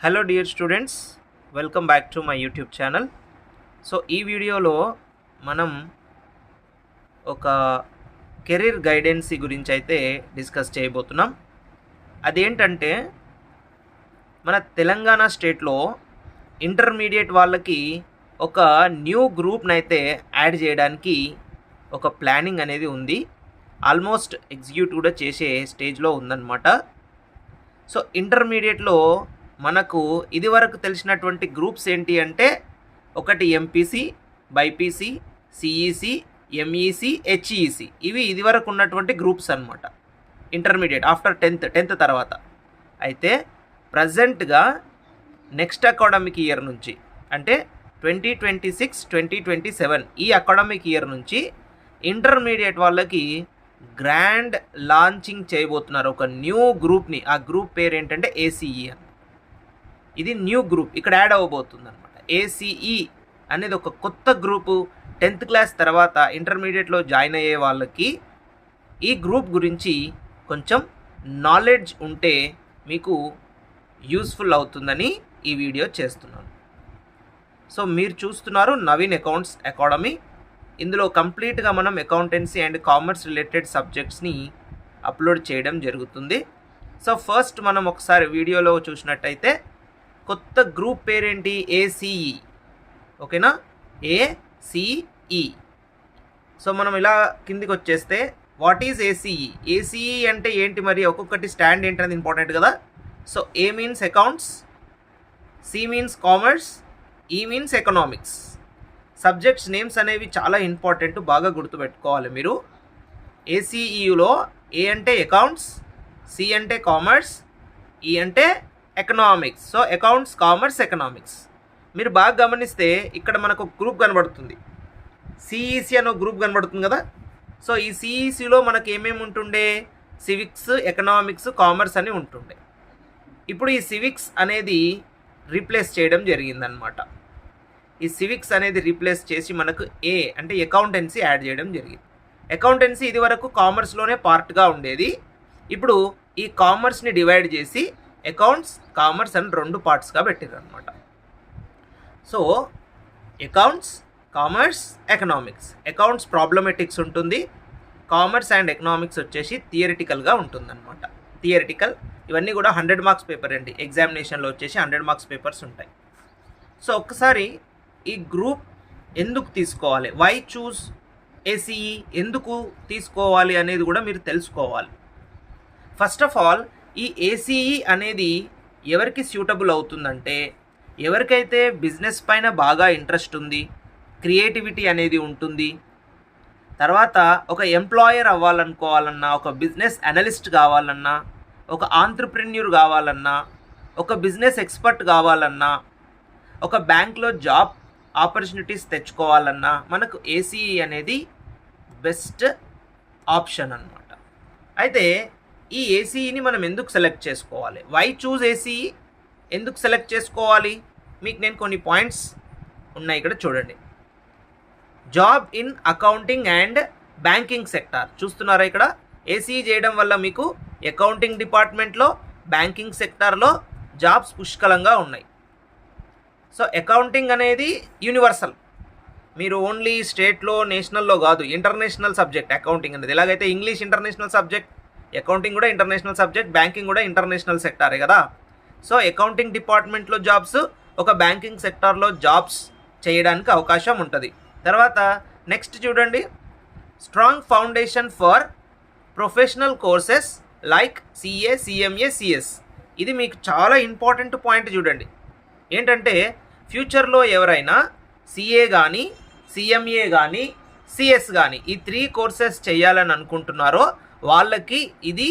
Hello dear students, welcome back to my YouTube channel. So ఈ వీడియోలో మనం ఒక కెరీర్ గైడెన్సీ గురించి అయితే డిస్కస్ చేయబోతున్నాం. అదేంటంటే మన తెలంగాణ స్టేట్లో ఇంటర్మీడియట్ వాళ్ళకి ఒక న్యూ గ్రూప్ని అయితే యాడ్ చేయడానికి ఒక ప్లానింగ్ అనేది ఉంది. ఆల్మోస్ట్ ఎగ్జిక్యూట్ కూడా చేసే స్టేజ్లో ఉందన్నమాట. సో ఇంటర్మీడియట్లో మనకు ఇదివరకు తెలిసినటువంటి గ్రూప్స్ ఏంటి అంటే ఒకటి MPC, BiPC, CEC, MEC, HEC. ఇవి ఇదివరకు ఉన్నటువంటి గ్రూప్స్ అన్నమాట ఇంటర్మీడియట్ ఆఫ్టర్ టెన్త్ తర్వాత. అయితే ప్రజెంట్గా నెక్స్ట్ అకాడమిక్ ఇయర్ నుంచి అంటే 2026-2027 ఈ అకాడమిక్ ఇయర్ నుంచి ఇంటర్మీడియట్ వాళ్ళకి గ్రాండ్ లాంచింగ్ చేయబోతున్నారు ఒక న్యూ గ్రూప్ని. ఆ గ్రూప్ పేరు ఏంటంటే ఏసీఈ అని. ఇది న్యూ గ్రూప్ ఇక్కడ యాడ్ అవ్వబోతుంది అనమాట. ఏసీఈ అనేది ఒక కొత్త గ్రూపు. 10th క్లాస్ తర్వాత ఇంటర్మీడియట్లో జాయిన్ అయ్యే వాళ్ళకి ఈ గ్రూప్ గురించి కొంచెం నాలెడ్జ్ ఉంటే మీకు యూస్ఫుల్ అవుతుందని ఈ వీడియో చేస్తున్నాను. సో మీరు చూస్తున్నారు నవీన్ అకౌంట్స్ అకాడమీ. ఇందులో కంప్లీట్గా మనం అకౌంటెన్సీ అండ్ కామర్స్ రిలేటెడ్ సబ్జెక్ట్స్ని అప్లోడ్ చేయడం జరుగుతుంది. సో ఫస్ట్ మనం ఒకసారి వీడియోలో చూసినట్టయితే కొత్త గ్రూప్ పేరేంటి? ఏసీఈ. ఓకేనా, ఏసీఈ. సో మనం ఇలా కిందికి వచ్చేస్తే వాట్ ఈజ్ ఏసీఈ? ఏసీఈ అంటే ఏంటి మరి? ఒక్కొక్కటి స్టాండ్ ఏంటనేది ఇంపార్టెంట్ కదా. So A means accounts, C means commerce, E means economics. Subjects names అనేవి చాలా ఇంపార్టెంట్, బాగా గుర్తుపెట్టుకోవాలి మీరు. ఏసీఈలో ఏ అంటే అకౌంట్స్, సి అంటే కామర్స్, ఈ అంటే economics. So accounts, commerce, economics. మీరు బాగా గమనిస్తే ఇక్కడ మనకు ఒక గ్రూప్ కనబడుతుంది, సిఈసి అనే గ్రూప్ కనబడుతుంది కదా. సో ఈ సిఈసిలో మనకి ఏమేమి ఉంటుండే? సివిక్స్, ఎకనామిక్స్, కామర్స్ అని ఉంటుండే. ఇప్పుడు ఈ సివిక్స్ అనేది రీప్లేస్ చేయడం జరిగిందనమాట. ఈ సివిక్స్ అనేది రీప్లేస్ చేసి మనకు ఏ అంటే అకౌంటెన్సీ యాడ్ చేయడం జరిగింది. అకౌంటెన్సీ ఇది వరకు కామర్స్లోనే పార్ట్గా ఉండేది. ఇప్పుడు ఈ కామర్స్ని డివైడ్ చేసి అకౌంట్స్, కామర్స్ అని 2 పార్ట్స్గా పెట్టారు అనమాట. So accounts, commerce, economics. Accounts problematics ఉంటుంది, కామర్స్ అండ్ ఎకనామిక్స్ వచ్చేసి థియరిటికల్గా ఉంటుందన్నమాట. థియరిటికల్ ఇవన్నీ కూడా 100 మార్క్స్ పేపర్ అండి. ఎగ్జామినేషన్లో వచ్చేసి 100 మార్క్స్ పేపర్స్ ఉంటాయి. సో ఒక్కసారి ఈ గ్రూప్ ఎందుకు తీసుకోవాలి, వై చూస్ ఏసీఈ, ఎందుకు తీసుకోవాలి అనేది కూడా మీరు తెలుసుకోవాలి. ఫస్ట్ ఆఫ్ ఆల్ ఈ ఏసీఈ అనేది ఎవరికి సూటబుల్ అవుతుందంటే ఎవరికైతే బిజినెస్ పైన బాగా ఇంట్రెస్ట్ ఉంది, క్రియేటివిటీ అనేది ఉంటుంది, తర్వాత ఒక ఎంప్లాయర్ అవ్వాలనుకోవాలన్నా, ఒక బిజినెస్ అనలిస్ట్ కావాలన్నా, ఒక ఆంట్రప్రెన్యూర్ కావాలన్నా, ఒక బిజినెస్ ఎక్స్పర్ట్ కావాలన్నా, ఒక బ్యాంక్లో జాబ్ ఆపర్చునిటీస్ తెచ్చుకోవాలన్నా మనకు ఏసీఈ అనేది బెస్ట్ ఆప్షన్ అన్నమాట. అయితే ఈ ఏసీఈని మనం ఎందుకు సెలెక్ట్ చేసుకోవాలి? వై చూజ్ ఏసీఈ, ఎందుకు సెలెక్ట్ చేసుకోవాలి? మీకు నేను కొన్ని పాయింట్స్ ఉన్నాయి ఇక్కడ చూడండి. Job in accounting and banking sector చూస్తున్నారా? ఇక్కడ ఏసీఈ చేయడం వల్ల మీకు అకౌంటింగ్ డిపార్ట్మెంట్లో, బ్యాంకింగ్ సెక్టార్లో జాబ్స్ పుష్కలంగా ఉన్నాయి. సో అకౌంటింగ్ అనేది యూనివర్సల్, మీరు ఓన్లీ స్టేట్లో, నేషనల్లో కాదు, ఇంటర్నేషనల్ సబ్జెక్ట్ అకౌంటింగ్ అనేది. ఎలాగైతే ఇంగ్లీష్ ఇంటర్నేషనల్ సబ్జెక్ట్, అకౌంటింగ్ కూడా ఇంటర్నేషనల్ సబ్జెక్ట్, బ్యాంకింగ్ కూడా ఇంటర్నేషనల్ సెక్టారే కదా. సో అకౌంటింగ్ డిపార్ట్మెంట్లో జాబ్స్, ఒక బ్యాంకింగ్ సెక్టార్లో జాబ్స్ చేయడానికి అవకాశం ఉంటుంది. తర్వాత నెక్స్ట్ చూడండి, strong foundation for professional courses like CA, CMA, CS. ఇది మీకు చాలా ఇంపార్టెంట్ పాయింట్ చూడండి. ఏంటంటే ఫ్యూచర్లో ఎవరైనా సిఏ కానీ, సిఎంఏ కానీ, సిఎస్ కానీ ఈ 3 కోర్సెస్ చేయాలని అనుకుంటున్నారో వాళ్ళకి ఇది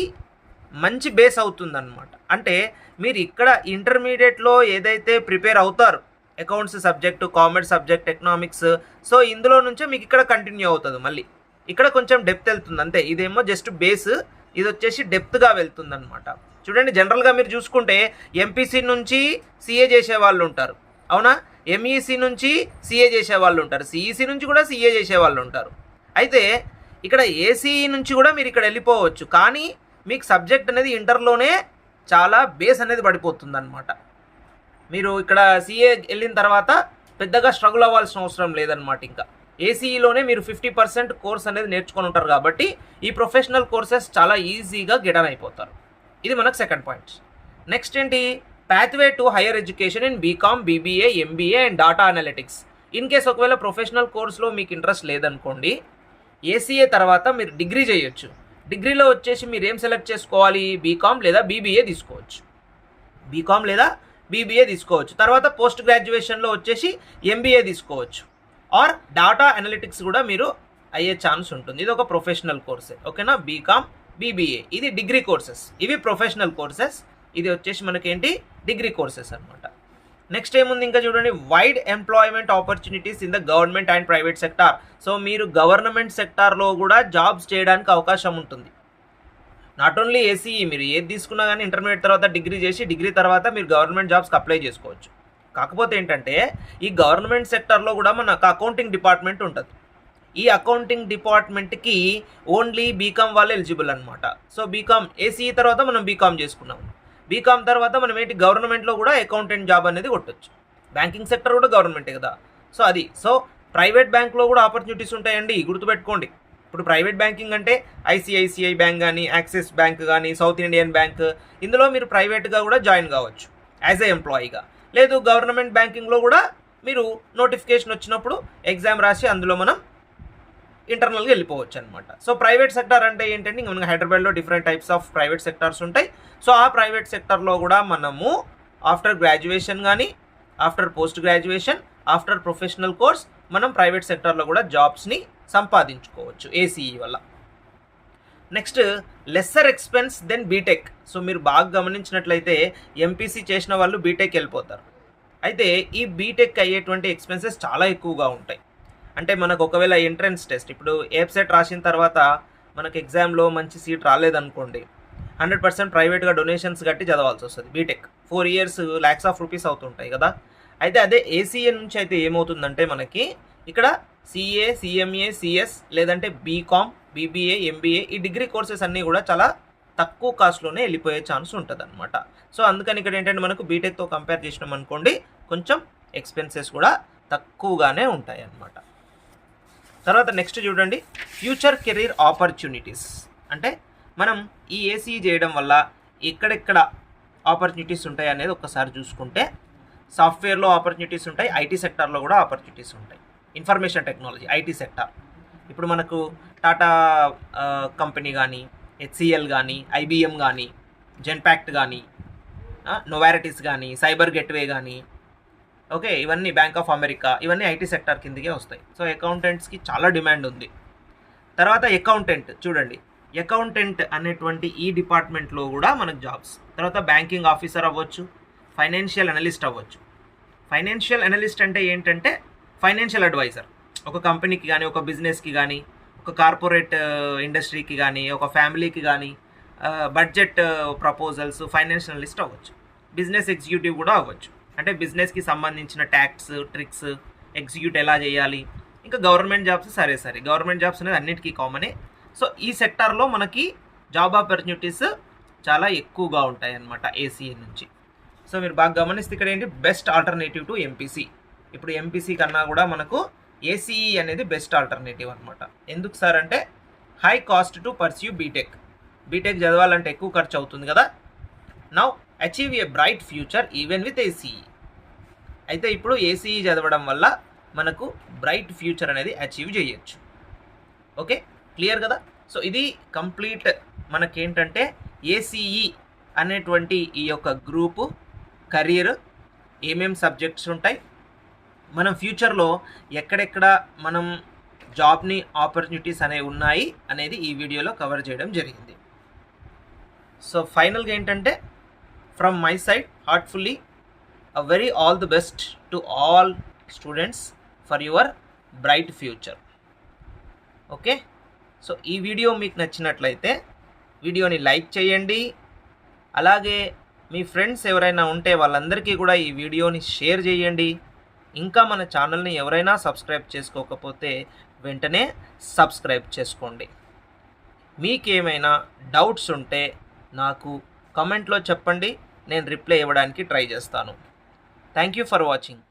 మంచి బేస్ అవుతుందన్నమాట. అంటే మీరు ఇక్కడ ఇంటర్మీడియట్లో ఏదైతే ప్రిపేర్ అవుతారు accounts subject, commerce subject, economics, so ఇందులో నుంచే మీకు ఇక్కడ కంటిన్యూ అవుతుంది. మళ్ళీ ఇక్కడ కొంచెం డెప్త్ వెళ్తుంది అంతే. ఇదేమో జస్ట్ బేస్, ఇది వచ్చేసి డెప్త్గా వెళ్తుందన్నమాట. చూడండి, జనరల్గా మీరు చూసుకుంటే ఎంపీసీ నుంచి సిఏ చేసే వాళ్ళు ఉంటారు, అవునా? ఎంఈసి నుంచి సిఏ చేసే వాళ్ళు ఉంటారు, సిఈసి నుంచి కూడా సిఏ చేసే వాళ్ళు ఉంటారు. అయితే ఇక్కడ ఏసీఈ నుంచి కూడా మీరు ఇక్కడ వెళ్ళిపోవచ్చు, కానీ మీకు సబ్జెక్ట్ అనేది ఇంటర్లోనే చాలా బేస్ అనేది పడిపోతుంది అనమాట. మీరు ఇక్కడ సీఏ వెళ్ళిన తర్వాత పెద్దగా స్ట్రగుల్ అవ్వాల్సిన అవసరం లేదనమాట. ఇంకా ఏసీఈలోనే మీరు 50% కోర్స్ అనేది నేర్చుకొని ఉంటారు కాబట్టి ఈ ప్రొఫెషనల్ కోర్సెస్ చాలా ఈజీగా గెడన్ అయిపోతారు. ఇది మనకు సెకండ్ పాయింట్. నెక్స్ట్ ఏంటి, pathway to higher education in BCom, BBA, MBA and data analytics. In case ఒకవేళ ప్రొఫెషనల్ కోర్స్లో మీకు ఇంట్రెస్ట్ లేదనుకోండి, ఏసీఏ తర్వాత మీరు డిగ్రీ చేయొచ్చు. డిగ్రీలో వచ్చేసి మీరు ఏం సెలెక్ట్ చేసుకోవాలి, బీకామ్ లేదా బీబీఏ తీసుకోవచ్చు. బీకామ్ లేదా బీబీఏ తీసుకోవచ్చు. తర్వాత పోస్ట్ గ్రాడ్యుయేషన్లో వచ్చేసి ఎంబీఏ తీసుకోవచ్చు. ఆర్ డాటా అనలిటిక్స్ కూడా మీరు అయ్యే ఛాన్స్ ఉంటుంది. ఇది ఒక ప్రొఫెషనల్ కోర్సే, ఓకేనా. బీకామ్, బీబీఏ ఇది డిగ్రీ కోర్సెస్, ఇవి ప్రొఫెషనల్ కోర్సెస్. ఇది వచ్చేసి మనకేంటి, డిగ్రీ కోర్సెస్ అనమాట. నెక్స్ట్ ఏముంది ఇంకా చూడండి, wide employment opportunities in the government and private sector. So మీరు గవర్నమెంట్ సెక్టార్లో కూడా జాబ్స్ చేయడానికి అవకాశం ఉంటుంది. నాట్ ఓన్లీ ఏసీఈ, మీరు ఏది తీసుకున్నా కానీ ఇంటర్మీడియట్ తర్వాత డిగ్రీ చేసి డిగ్రీ తర్వాత మీరు గవర్నమెంట్ జాబ్స్కి అప్లై చేసుకోవచ్చు. కాకపోతే ఏంటంటే ఈ గవర్నమెంట్ సెక్టార్లో కూడా మనకు అకౌంటింగ్ డిపార్ట్మెంట్ ఉంటుంది. ఈ అకౌంటింగ్ డిపార్ట్మెంట్కి ఓన్లీ బీకామ్ వాళ్ళు ఎలిజిబుల్ అనమాట. సో బీకామ్, ఏసీఈ తర్వాత మనం బీకామ్ చేసుకున్నాము. బీకామ్ తర్వాత మనం ఏంటి, గవర్నమెంట్లో కూడా అకౌంటెంట్ జాబ్ అనేది కొట్టచ్చు. బ్యాంకింగ్ సెక్టర్ కూడా గవర్నమెంటే కదా. సో అది, సో ప్రైవేట్ బ్యాంక్లో కూడా ఆపర్చునిటీస్ ఉంటాయండి, గుర్తుపెట్టుకోండి. ఇప్పుడు ప్రైవేట్ బ్యాంకింగ్ అంటే ఐసిఐసిఐ బ్యాంక్ కానీ, యాక్సిస్ బ్యాంక్ కానీ, సౌత్ ఇండియన్ బ్యాంక్, ఇందులో మీరు ప్రైవేట్గా కూడా జాయిన్ కావచ్చు యాజ్ ఏ ఎంప్లాయీగా. లేదు గవర్నమెంట్ బ్యాంకింగ్లో కూడా మీరు నోటిఫికేషన్ వచ్చినప్పుడు ఎగ్జామ్ రాసి అందులో మనం ఇంటర్నల్గా వెళ్ళిపోవచ్చు అనమాట. సో ప్రైవేట్ సెక్టార్ అంటే ఏంటంటే ఇంకా మనకి హైదరాబాద్లో different types of private sectors ఉంటాయి. సో ఆ ప్రైవేట్ సెక్టార్లో కూడా మనము ఆఫ్టర్ గ్రాడ్యుయేషన్ కానీ, after post graduation, after professional course మనం ప్రైవేట్ సెక్టార్లో కూడా జాబ్స్ని సంపాదించుకోవచ్చు ఏసీఈ వల్ల. Next, lesser expense than BTech. సో మీరు బాగా గమనించినట్లయితే ఎంపీసీ చేసిన వాళ్ళు బీటెక్ వెళ్ళిపోతారు. అయితే ఈ బీటెక్ అయ్యేటువంటి ఎక్స్పెన్సెస్ చాలా ఎక్కువగా ఉంటాయి. అంటే మనకు ఒకవేళ ఎంట్రన్స్ టెస్ట్, ఇప్పుడు ఏప్సెట్ రాసిన తర్వాత మనకు ఎగ్జామ్లో మంచి సీట్ రాలేదనుకోండి, 100% ప్రైవేట్గా డొనేషన్స్ కట్టి చదవాల్సి వస్తుంది. BTech 4 years lakhs of rupees అవుతుంటాయి కదా. అయితే అదే ఏసీఏ నుంచి అయితే ఏమవుతుందంటే మనకి ఇక్కడ సిఏ, సిఎంఏ, సిఎస్ లేదంటే బీకామ్, బీబీఏ, ఎంబీఏ ఈ డిగ్రీ కోర్సెస్ అన్నీ కూడా చాలా తక్కువ కాస్ట్లోనే వెళ్ళిపోయే ఛాన్స్ ఉంటుంది అనమాట. సో అందుకని ఇక్కడ ఏంటంటే మనకు బీటెక్తో కంపేర్ చేసినాం అనుకోండి, కొంచెం ఎక్స్పెన్సెస్ కూడా తక్కువగానే ఉంటాయి అన్నమాట. తర్వాత నెక్స్ట్ చూడండి, ఫ్యూచర్ కెరీర్ ఆపర్చునిటీస్. అంటే మనం ఈ ఏసీఈ చేయడం వల్ల ఎక్కడెక్కడ ఆపర్చునిటీస్ ఉంటాయి అనేది ఒక్కసారి చూసుకుంటే, సాఫ్ట్వేర్లో ఆపర్చునిటీస్ ఉంటాయి, ఐటీ సెక్టార్లో కూడా ఆపర్చునిటీస్ ఉంటాయి. ఇన్ఫర్మేషన్ టెక్నాలజీ, ఐటీ సెక్టార్, ఇప్పుడు మనకు టాటా కంపెనీ కానీ, హెచ్సిఎల్ కానీ, ఐబిఎం కానీ, జెన్పాక్ట్ కానీ, నోవారిటీస్ కానీ, సైబర్ గెట్వే కానీ, ఓకే, ఇవన్నీ బ్యాంక్ ఆఫ్ అమెరికా, ఇవన్నీ ఐటీ సెక్టార్ కిందకే వస్తాయి. సో అకౌంటెంట్స్కి చాలా డిమాండ్ ఉంది. తర్వాత అకౌంటెంట్ చూడండి, అకౌంటెంట్ అనేటువంటి ఈ డిపార్ట్మెంట్లో కూడా మనకు జాబ్స్. తర్వాత బ్యాంకింగ్ ఆఫీసర్ అవ్వచ్చు, ఫైనాన్షియల్ అనలిస్ట్ అవ్వచ్చు. ఫైనాన్షియల్ అనలిస్ట్ అంటే ఏంటంటే ఫైనాన్షియల్ అడ్వైజర్. ఒక కంపెనీకి కానీ, ఒక బిజినెస్కి కానీ, ఒక కార్పొరేట్ ఇండస్ట్రీకి కానీ, ఒక ఫ్యామిలీకి కానీ బడ్జెట్ ప్రపోజల్స్ ఫైనాన్షియల్ అనలిస్ట్ అవ్వచ్చు. బిజినెస్ ఎగ్జిక్యూటివ్ కూడా అవ్వచ్చు. అంటే బిజినెస్కి సంబంధించిన ట్యాక్స్ ట్రిక్స్ ఎగ్జిక్యూట్ ఎలా చేయాలి. ఇంకా గవర్నమెంట్ జాబ్స్ సరే గవర్నమెంట్ జాబ్స్ అనేది అన్నిటికీ కామనే. సో ఈ సెక్టార్లో మనకి జాబ్ ఆపర్చునిటీస్ చాలా ఎక్కువగా ఉంటాయి అన్నమాట ఏసీఏ నుంచి. సో మీరు బాగా గమనిస్తే ఇక్కడ ఏంటి, బెస్ట్ ఆల్టర్నేటివ్ టు ఎంపీసీ. ఇప్పుడు ఎంపీసీ కన్నా కూడా మనకు ఏసీఈ అనేది బెస్ట్ ఆల్టర్నేటివ్ అనమాట. ఎందుకు సార్ అంటే high cost to pursue BTech. BTech చదవాలంటే ఎక్కువ ఖర్చు అవుతుంది కదా. Now achieve a bright future even with ACE. అయితే ఇప్పుడు ఏసీఈ చదవడం వల్ల మనకు బ్రైట్ ఫ్యూచర్ అనేది అచీవ్ చేయొచ్చు. ఓకే, క్లియర్ కదా. సో ఇది కంప్లీట్ మనకేంటంటే ఏసీఈ అనేటువంటి ఈ యొక్క గ్రూపు కెరీర్, ఏమేం సబ్జెక్ట్స్ ఉంటాయి, మనం ఫ్యూచర్లో ఎక్కడెక్కడ మనం జాబ్ని ఆపర్చునిటీస్ అనేవి ఉన్నాయి అనేది ఈ వీడియోలో కవర్ చేయడం జరిగింది. సో ఫైనల్గా ఏంటంటే from my side heartfully a very all the best to all students for your bright future. Okay, so ఈ వీడియో మీకు నచ్చినట్లయితే వీడియోని లైక్ చేయండి. అలాగే మీ ఫ్రెండ్స్ ఎవరైనా ఉంటే వాళ్ళందరికీ కూడా ఈ వీడియోని షేర్ చేయండి. ఇంకా మన ఛానల్ని ఎవరైనా సబ్స్క్రైబ్ చేసుకోకపోతే వెంటనే సబ్స్క్రైబ్ చేసుకోండి. మీకేమైనా డౌట్స్ ఉంటే నాకు కామెంట్లో చెప్పండి, నేను రిప్లై ఇవ్వడానికి ట్రై చేస్తాను. Thank you for watching.